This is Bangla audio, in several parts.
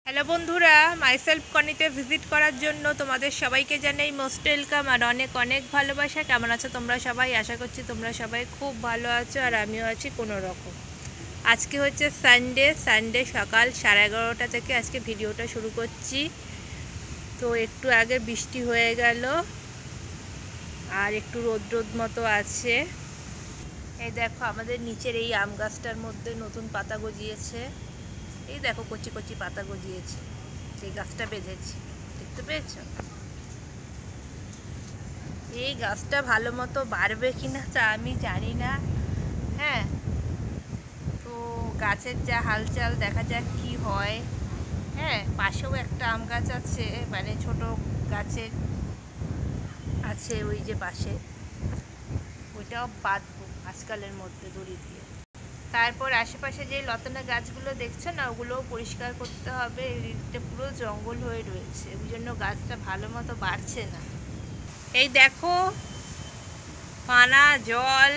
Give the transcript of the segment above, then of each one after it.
হ্যালো বন্ধুরা, মাইসেলফ কনিতে ভিজিট করার জন্য তোমাদের সবাইকে জানাই মোস্ট ওয়েলকাম আর অনেক অনেক ভালোবাসা। কেমন আছো তোমরা সবাই? আশা করছি তোমরা সবাই খুব ভালো আছো আর আমিও আছি কোনো রকম। আজকে হচ্ছে সানডে সকাল 11:30 থেকে আজকে ভিডিওটা শুরু করছি। তো একটু আগে বৃষ্টি হয়ে গেল আর একটু রোদ মতো আছে। এই দেখো আমাদের নিচের এই আম গাছটার মধ্যে নতুন পাতা গজিয়েছে। এই দেখো কচি কচি পাতা গজিয়েছে, যে গাছটা বেঁধেছি, দেখতে পেয়েছো? এই গাছটা ভালো মতো বাড়বে কিনা তা আমি জানি না। হ্যাঁ, তো গাছের যা হালচাল, দেখা যাক কি হয়। হ্যাঁ, পাশেও একটা আম গাছ আছে, মানে ছোট গাছের আছে ওই যে পাশে, ওইটাও বাঁধবো আজকালের মধ্যে দড়ি দিয়ে। তারপর আশেপাশে যে লতানো গাছগুলো দেখছো না, ওগুলোও পরিষ্কার করতে হবে। এটা পুরো জঙ্গল হয়ে রয়েছে, ওই জন্য গাছটা ভালো মতো বাড়ছে না। এই দেখো পানা জল।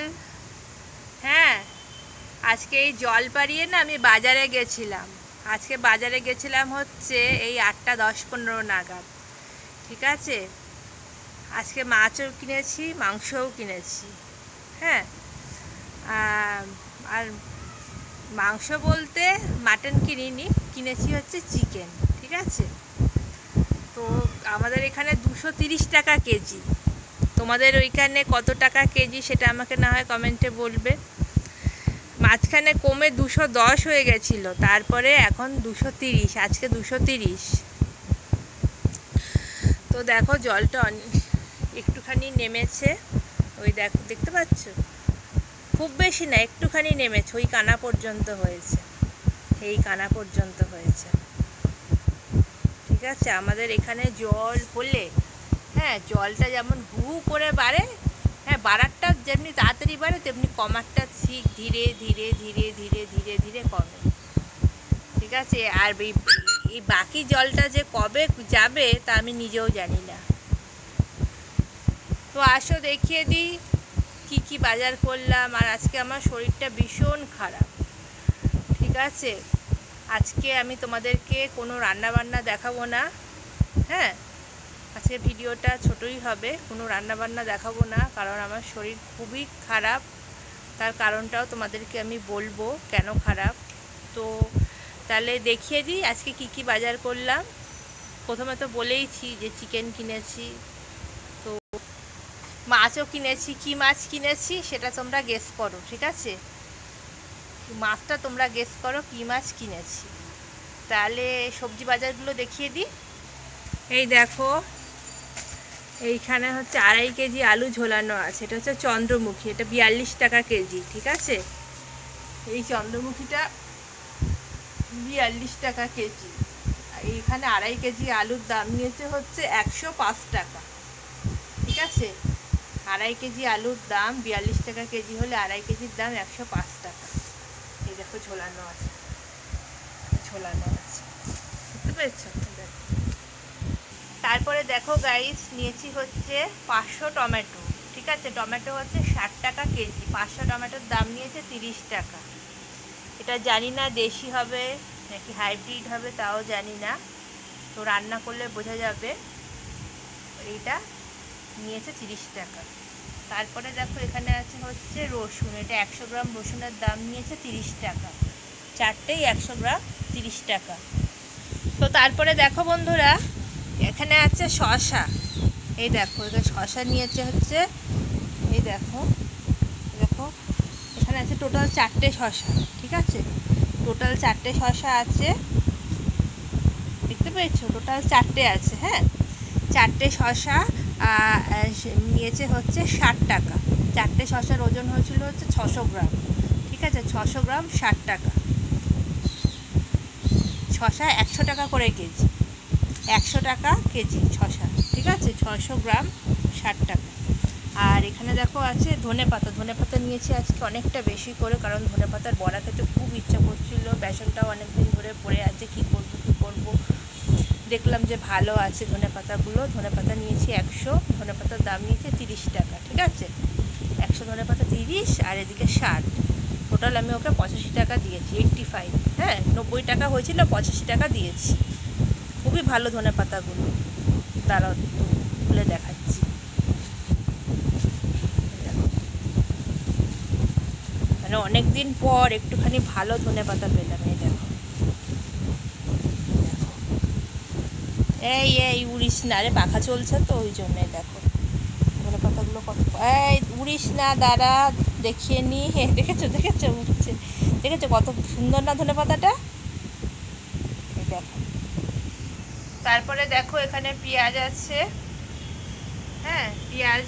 হ্যাঁ, আজকে এই জল পাড়িয়ে না আমি বাজারে গেছিলাম। আজকে বাজারে গেছিলাম হচ্ছে এই 8টা 10-15 নাগাদ। ঠিক আছে, আজকে মাছও কিনেছি, মাংসও কিনেছি। হ্যাঁ, আর মাংস বলতে মাটন কিনিনি, কিনেছি হচ্ছে চিকেন। ঠিক আছে, তো আমাদের এখানে 230 টাকা কেজি। তোমাদের ওইখানে কত টাকা কেজি সেটা আমাকে না হয় কমেন্টে বলবে। মাঝখানে কমে 210 হয়ে গেছিল, তারপরে এখন 230, আজকে 230। তো দেখো জলটা একটুখানি নেমেছে, ওই দেখো, দেখতে পাচ্ছ? খুব বেশি না, একটুখানি নেমেছে, ওই কানা পর্যন্ত হয়েছে, এই কানা পর্যন্ত হয়েছে। ঠিক আছে, আমাদের এখানে জল হলে, হ্যাঁ, জলটা যেমন হু করে বাড়ে, হ্যাঁ, বাড়ারটা যেমনি তাড়াতাড়ি বাড়ে, তেমনি কমারটা ঠিক ধীরে ধীরে ধীরে ধীরে ধীরে ধীরে কমে। ঠিক আছে, আর এই বাকি জলটা যে কবে যাবে তা আমি নিজেও জানি না। তো আসো দেখিয়ে দিই কি কি বাজার করলাম। আর আজকে আমার শরীরটা ভীষণ খারাপ। ঠিক আছে, আজকে আমি তোমাদেরকে কোনো রান্নাবান্না দেখাবো না। হ্যাঁ, আজকে ভিডিওটা ছোটই হবে, কোনো রান্নাবান্না দেখাবো না, কারণ আমার শরীর খুবই খারাপ। তার কারণটাও তোমাদেরকে আমি বলবো কেন খারাপ। তো তাহলে দেখিয়ে দিই আজকে কি কি বাজার করলাম। প্রথমে তো বলেইছি যে চিকেন কিনেছি, তো মাছও কিনেছি। কি মাছ কিনেছি সেটা তোমরা গেস করো। ঠিক আছে, মাছটা তোমরা গেস করো কি মাছ কিনেছি। তাহলে সবজি বাজারগুলো দেখিয়ে দিই। এই দেখো, এইখানে হচ্ছে 2.5 কেজি আলু ঝোলানো আছে। এটা হচ্ছে চন্দ্রমুখী, এটা 42 টাকা কেজি। ঠিক আছে, এই চন্দ্রমুখীটা 42 টাকা কেজি। এইখানে 2.5 কেজি আলুর দাম নিয়েছে হচ্ছে 105 টাকা। ঠিক আছে, 2.5 কেজি আলুর দাম 42 টাকা কেজি হলে 2.5 কেজির দাম 105 টাকা। এই দেখো ঝোলানো আছে, ঝোলানো আছে, বুঝতে পেরেছ? তারপরে দেখো গাইস, নিয়েছি হচ্ছে 500 টমেটো। ঠিক আছে, টমেটো হচ্ছে 60 টাকা কেজি। 500 টমেটোর দাম নিয়েছে 30 টাকা। এটা জানি না দেশি হবে নাকি হাইব্রিড হবে, তাও জানি না, তো রান্না করলে বোঝা যাবে। এইটা নিয়েছে 30 টাকা। তারপরে দেখো এখানে আছে হচ্ছে রসুন। এটা 100 গ্রাম রসুনের দাম নিয়েছে 30 টাকা। চারটেই 100 গ্রাম 30 টাকা। তো তারপরে দেখো বন্ধুরা, এখানে আছে শসা। এই দেখো, এটা শসা নিয়েছে হচ্ছে, এই দেখো দেখো, এখানে আছে টোটাল 4টে শসা। ঠিক আছে, টোটাল 4টে শসা আছে, দেখতে পেয়েছো? টোটাল 4টে আছে। হ্যাঁ, 4টে শসা নিয়েছে হচ্ছে 60 টাকা। 4টে শসার ওজন হয়েছিল হচ্ছে 600 গ্রাম। ঠিক আছে, 600 গ্রাম 60 টাকা। শসা 100 টাকা করে কেজি, 100 টাকা কেজি শসা। ঠিক আছে, 600 গ্রাম 60 টাকা। আর এখানে দেখো আছে ধনেপাতা। ধনেপাতা নিয়েছি আজকে অনেকটা বেশি করে, কারণ ধনেপাতার বড়া খেতে খুব ইচ্ছা করছিল। বেসনটাও অনেকদিন ধরে পড়ে আছে, কী করবো, দেখলাম যে ভালো আছে ধনেপাতাগুলো। ধনেপাতা নিয়েছি 100, ধনেপাতার দাম নিয়েছে 30 টাকা। ঠিক আছে, 100 ধনেপাতা 30, আর এদিকে 60, টোটাল আমি ওকে 85 টাকা দিয়েছি। 85, হ্যাঁ, 90 টাকা হয়েছিল, 85 টাকা দিয়েছি। খুবই ভালো ধনে পাতাগুলো, তারা খুলে দেখাচ্ছি। মানে অনেক দিন পর একটুখানি ভালো ধনে পাতা পেলাম। এই দেখো, এই উড়িস না রে, পাখা চলছে তো ওই জন্যে। দেখো ধনে পাতাগুলো কত, এই উড়িস না, দাঁড়া দেখিয়ে নি। দেখেছো উঠছে, দেখেছো কত সুন্দর না ধনে পাতাটা। দেখো, তারপরে দেখো এখানে পেঁয়াজ আছে। হ্যাঁ, পেঁয়াজ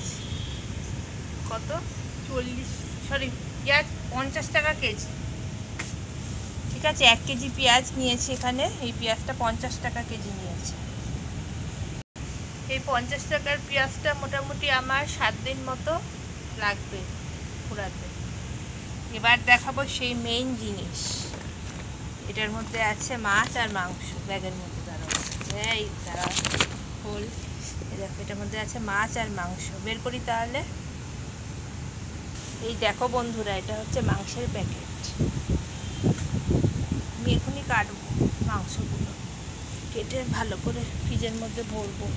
কত, 50 টাকা কেজি। ঠিক আছে, 1 কেজি পেঁয়াজ নিয়েছি এখানে। এই পেঁয়াজটা 50 টাকা কেজি নিয়েছে। এই 50 টাকার পেঁয়াজটা মোটামুটি আমার 7 দিন মতো লাগবে পুরাতে। এবার দেখাবো সেই মেইন জিনিস। এটার মধ্যে আছে মাছ আর মাংস, ব্যাগের মধ্যে দাঁড়াও খোল। দেখো এটার মধ্যে আছে মাছ আর মাংস, বের করি তাহলে। এই দেখো বন্ধুরা, এটা হচ্ছে মাংসের প্যাকেট। আমি এখনই কাটবো মাংসগুলো, কেটে ভালো করে ফ্রিজের মধ্যে ভরবো।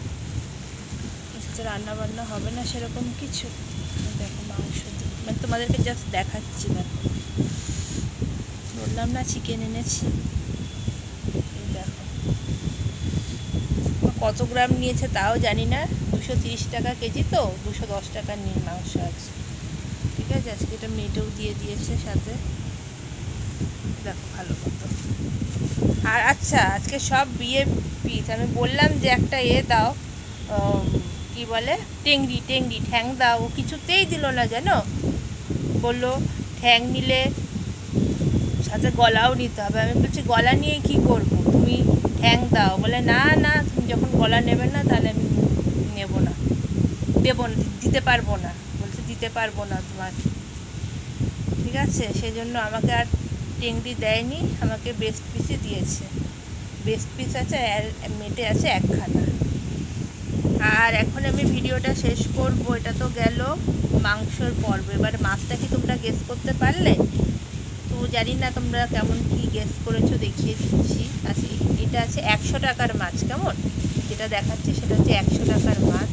রান্না বান্না হবে না সেরকম কিছু। দেখো মাংস মানে তোমাদেরকে জাস্ট দেখাচ্ছি। দেখো বললাম না চিকেন এনেছি। দেখো কত গ্রাম নিয়েছে তাও জানি না, 230 টাকা কেজি, তো 210 টাকার মাংস আছে। ঠিক আছে, আজকে এটা মেটেও দিয়ে দিয়েছে সাথে। দেখো ভালো মতো। আর আচ্ছা, আজকে সব বিয়ে পিস। আমি বললাম যে একটা দাও, কি বলে, টেংরি ঠ্যাং দাও, ও কিছুতেই দিল না জানো। বললো ঠ্যাং নিলে সাথে গলাও নিতে হবে। আমি বলছি গলা নিয়ে কি করব, তুমি ঠ্যাং দাও। বলে না তুমি যখন গলা নেবে না তাহলে আমি নেবো না, দিতে পারবো না। বলছে দিতে পারবো না তোমার। ঠিক আছে, সেই জন্য আমাকে আর টেংরি দেয়নি, আমাকে বেস্ট পিসই দিয়েছে। বেস্ট পিস আছে, মেটে আছে একখানা। আর এখন আমি ভিডিওটা শেষ করব। এটা তো গেল মাংসর পর্ব। এবার মাছটা কি তোমরা গেস করতে পারলে? তো জানি না তোমরা কেমন কি গেস করেছো, দেখিয়ে দিচ্ছি। আচ্ছা, এটা আছে 100 টাকার মাছ। কেমন, যেটা দেখাচ্ছি সেটা হচ্ছে 100 টাকার মাছ।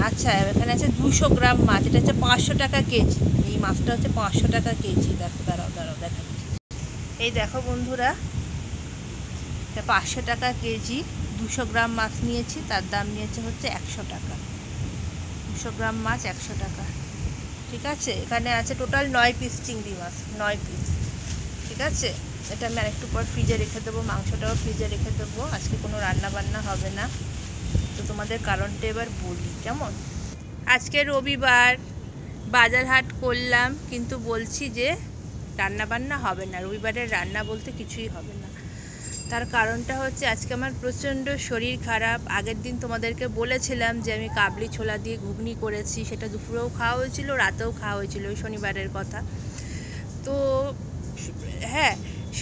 আচ্ছা, এখানে আছে 200 গ্রাম মাছ। এটা হচ্ছে 500 টাকা কেজি। এই মাছটা হচ্ছে 500 টাকা কেজি। দেখো দাঁড়াও দেখাচ্ছি। এই দেখো বন্ধুরা, এটা 500 টাকা কেজি। 200 গ্রাম মাছ নিয়েছি, তার দাম নিয়েছে হচ্ছে 100 টাকা। 200 গ্রাম মাছ 100 টাকা। ঠিক আছে, এখানে আছে টোটাল 9 পিস চিংড়ি মাছ, 9 পিস। ঠিক আছে, এটা আমি আরেকটু পর ফ্রিজে রেখে দেবো। মাংসটাও ফ্রিজে রেখে দেবো, আজকে কোনো রান্না বান্না হবে না। তো তোমাদের কারণটা এবার বলি কেমন। আজকে রবিবার, বাজার হাট করলাম, কিন্তু বলছি যে রান্না বান্না হবে না। রবিবারের রান্না বলতে কিছুই হবে না। তার কারণটা হচ্ছে আজকে আমার প্রচণ্ড শরীর খারাপ। আগের দিন তোমাদেরকে বলেছিলাম যে আমি কাবলি ছোলা দিয়ে ঘুগনি করেছি, সেটা দুপুরেও খাওয়া হয়েছিল, রাতেও খাওয়া হয়েছিল, ওই শনিবারের কথা। তো হ্যাঁ,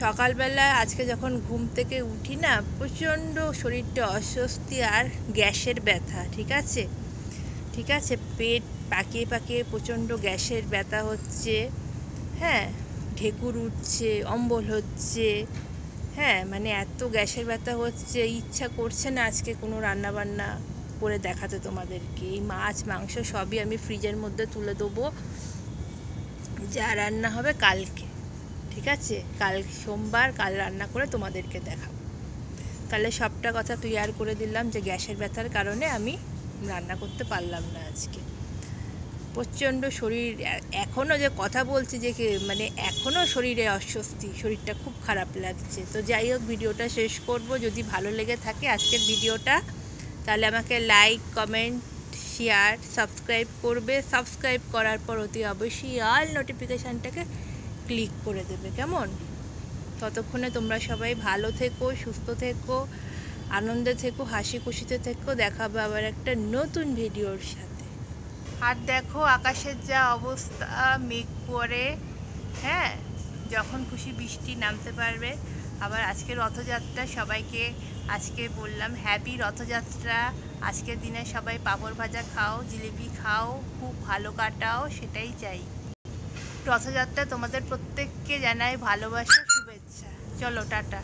সকালবেলা আজকে যখন ঘুম থেকে উঠি না, প্রচণ্ড শরীরটা অস্বস্তি আর গ্যাসের ব্যথা। ঠিক আছে, পেট পাকিয়ে প্রচণ্ড গ্যাসের ব্যথা হচ্ছে। হ্যাঁ, ঢেকুর উঠছে, অম্বল হচ্ছে। হ্যাঁ, মানে এত গ্যাসের ব্যথা হচ্ছে, ইচ্ছা করছে না আজকে কোনো রান্নাবান্না করে দেখাতে তোমাদেরকে। এই মাছ মাংস সবই আমি ফ্রিজের মধ্যে তুলে দেবো, যা রান্না হবে কালকে। ঠিক আছে, কাল সোমবার, কাল রান্না করে তোমাদেরকে দেখাবো। তাহলে সবটা কথা ক্লিয়ার করে দিলাম যে গ্যাসের ব্যথার কারণে আমি রান্না করতে পারলাম না আজকে। প্রচণ্ড শরীর, এখনও যে কথা বলছি যে মানে এখনও শরীরে অস্বস্তি, শরীরটা খুব খারাপ লাগছে। তো যাই হোক, ভিডিওটা শেষ করব। যদি ভালো লেগে থাকে আজকের ভিডিওটা, তাহলে আমাকে লাইক, কমেন্ট, শেয়ার, সাবস্ক্রাইব করবে। সাবস্ক্রাইব করার পর অতি অবশ্যই অল নোটিফিকেশানটাকে ক্লিক করে দেবে। কেমন, ততক্ষণে তোমরা সবাই ভালো থেকো, সুস্থ থেকো, আনন্দে থেকো, হাসি খুশিতে থেকো। দেখাবে আবার একটা নতুন ভিডিওর সাথে। আর দেখো আকাশের যা অবস্থা, মেঘ করে। হ্যাঁ, যখন খুশি বৃষ্টি নামতে পারবে। আবার আজকে রথযাত্রা, সবাইকে আজকে বললাম হ্যাপি রথযাত্রা। আজকের দিনে সবাই পাঁপড় ভাজা খাও, জিলিপি খাও, খুব ভালো কাটাও, সেটাই চাই। রথযাত্রা তোমাদের প্রত্যেককে জানাই ভালোবাসা, শুভেচ্ছা। চলো টাটা।